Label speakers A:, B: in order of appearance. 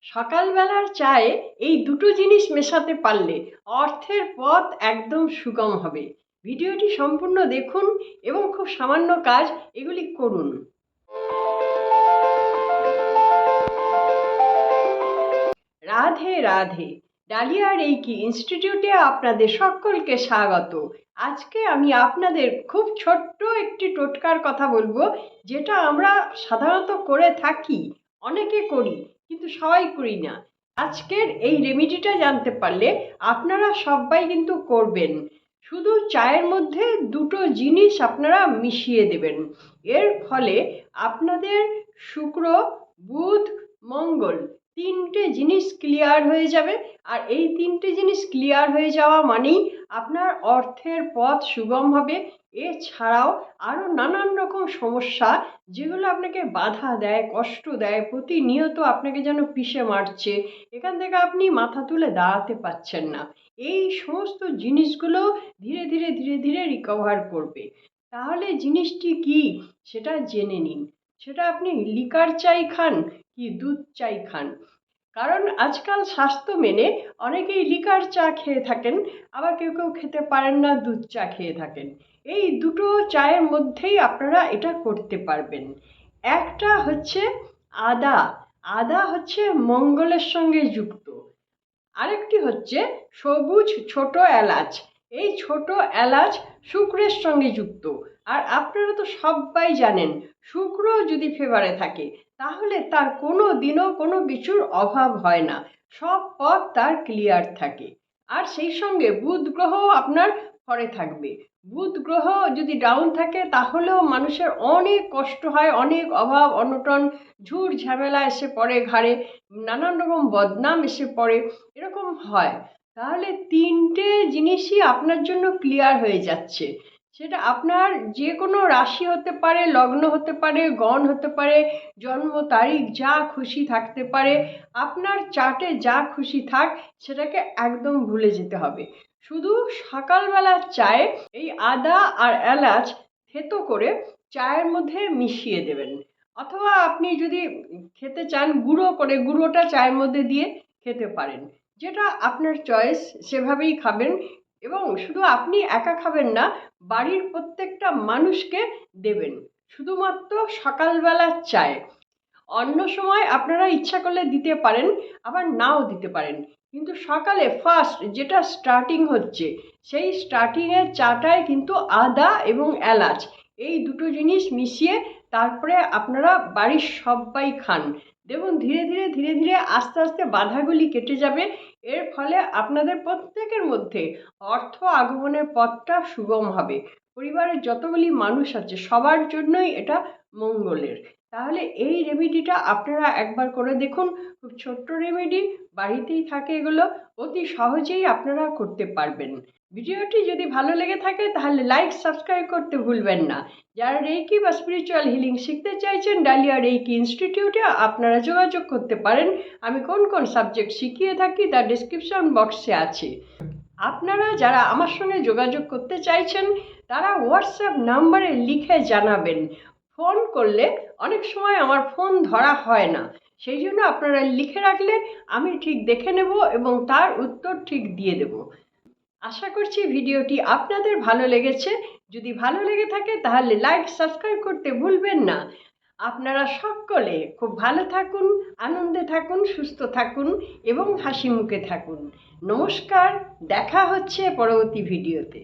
A: সকালবেলার চায়ে এই দুটো জিনিস মেশাতে পারলে অর্থের পথ একদম সুগম হবে। ভিডিওটি সম্পূর্ণ দেখুন এবং খুব সামান্য কাজ এগুলি করুন। রাধে রাধে। ডালিয়া রেইকি ইনস্টিটিউটে আপনাদের সকলকে স্বাগত। আজকে আমি আপনাদের খুব ছোট্ট একটি টোটকার কথা বলবো, যেটা আমরা সাধারণত করে থাকি, অনেকে করি কিন্তু সবাই করি না। আজকের এই রেমেডিটা জানতে পারলে আপনারা সবাই কিন্তু করবেন। শুধু চায়ের মধ্যে দুটো জিনিস আপনারা মিশিয়ে দেবেন। এর ফলে আপনাদের শুক্র, বুধ, মঙ্গল তিনটে জিনিস ক্লিয়ার হয়ে যাবে। আর এই তিনটে জিনিস ক্লিয়ার হয়ে যাওয়া মানেই আপনার অর্থের পথ সুগম হবে। এছাড়াও আরও নানান রকম সমস্যা যেগুলো আপনাকে বাধা দেয়, কষ্ট দেয়, প্রতিনিয়ত আপনাকে যেন পিষে মারছে, এখান থেকে আপনি মাথা তুলে দাঁড়াতে পারছেন না, এই সমস্ত জিনিসগুলো ধীরে ধীরে ধীরে ধীরে রিকভার করবে। তাহলে জিনিসটি কি সেটা জেনে নিন। সেটা আপনি লিকার চাই খান কি দুধ চাই খান। কারণ আজকাল স্বাস্থ্য মেনে অনেকেই লিকার চা খেয়ে থাকেন, আবার কেউ কেউ খেতে পারেন না, দুধ চা খেয়ে থাকেন। এই দুটো চায়ের মধ্যেই আপনারা এটা করতে পারবেন। একটা হচ্ছে আদা। আদা হচ্ছে মঙ্গলের সঙ্গে যুক্ত। আরেকটি হচ্ছে সবুজ ছোট এলাচ। এই ছোট এলাচ শুক্রের সঙ্গে যুক্ত। আর আপনারা তো সবাই জানেন, শুক্র যদি ফেভারে থাকে তাহলে তার কোনো দিনও কোনো কিছুর অভাব হয় না, সব পথ তার ক্লিয়ার থাকে। আর সেই সঙ্গে বুধ গ্রহও আপনার ফরে থাকবে। বুধ গ্রহ যদি ডাউন থাকে তাহলেও মানুষের অনেক কষ্ট হয়, অনেক অভাব অনটন, ঝুট ঝামেলা এসে পড়ে ঘাড়ে, নানান রকম বদনাম এসে পড়ে, এরকম হয়। তাহলে তিনটে জিনিসই আপনার জন্য ক্লিয়ার হয়ে যাচ্ছে। সেটা আপনার যে কোনো রাশি হতে পারে, লগ্ন হতে পারে, গণ হতে পারে, জন্ম তারিখ যা খুশি থাকতে পারে, আপনার চার্টে যা খুশি থাক সেটাকে একদম ভুলে যেতে হবে। শুধু সকালবেলার চায়ে এই আদা আর এলাচ থেতো করে চায়ের মধ্যে মিশিয়ে দেবেন। অথবা আপনি যদি খেতে চান গুঁড়ো করে, গুঁড়োটা চায়ের মধ্যে দিয়ে খেতে পারেন, যেটা আপনার চয়েস, সেভাবেই খাবেন। এবং শুধু আপনি একা খাবেন না, বাড়ির প্রত্যেকটা মানুষকে দেবেন, শুধুমাত্র সকালবেলার চায়ে। অন্য সময় আপনারা ইচ্ছা করলে দিতে পারেন, আবার নাও দিতে পারেন, কিন্তু সকালে ফার্স্ট যেটা স্টার্টিং হচ্ছে, সেই স্টার্টিংয়ের চাটায় কিন্তু আদা এবং এলাচ এই দুটো জিনিস মিশিয়ে তারপরে আপনারা বাড়ির সবাই খান। দেখুন ধীরে ধীরে ধীরে ধীরে আস্তে আস্তে বাধাগুলি কেটে যাবে। এর ফলে আপনাদের প্রত্যেকের মধ্যে অর্থ আগমনের পথটা সুগম হবে। পরিবারের যতগুলি মানুষ আছে সবার জন্যই এটা মঙ্গলের। তাহলে এই রেমেডিটা আপনারা একবার করে দেখুন। খুব ছোট্ট রেমেডি, বাড়িতেই থাকে এগুলো, অতি সহজেই আপনারা করতে পারবেন। ভিডিওটি যদি ভালো লেগে থাকে তাহলে লাইক সাবস্ক্রাইব করতে ভুলবেন না। যারা রেইকি বা স্পিরিচুয়াল হিলিং শিখতে চাইছেন, ডালিয়া রেইকি ইনস্টিটিউটে আপনারা যোগাযোগ করতে পারেন। আমি কোন কোন সাবজেক্ট শিখিয়ে থাকি তার ডেসক্রিপশন বক্সে আছে। আপনারা যারা আমার সঙ্গে যোগাযোগ করতে চাইছেন তারা হোয়াটসঅ্যাপ নাম্বারে লিখে জানাবেন। ফোন করলে অনেক সময় আমার ফোন ধরা হয় না, সেই জন্য আপনারা লিখে রাখলে আমি ঠিক দেখে নেব এবং তার উত্তর ঠিক দিয়ে দেব। আশা করছি ভিডিওটি আপনাদের ভালো লেগেছে। যদি ভালো লেগে থাকে তাহলে লাইক সাবস্ক্রাইব করতে ভুলবেন না। আপনারা সকলে খুব ভালো থাকুন, আনন্দে থাকুন, সুস্থ থাকুন এবং হাসি মুখে থাকুন। নমস্কার, দেখা হচ্ছে পরবর্তী ভিডিওতে।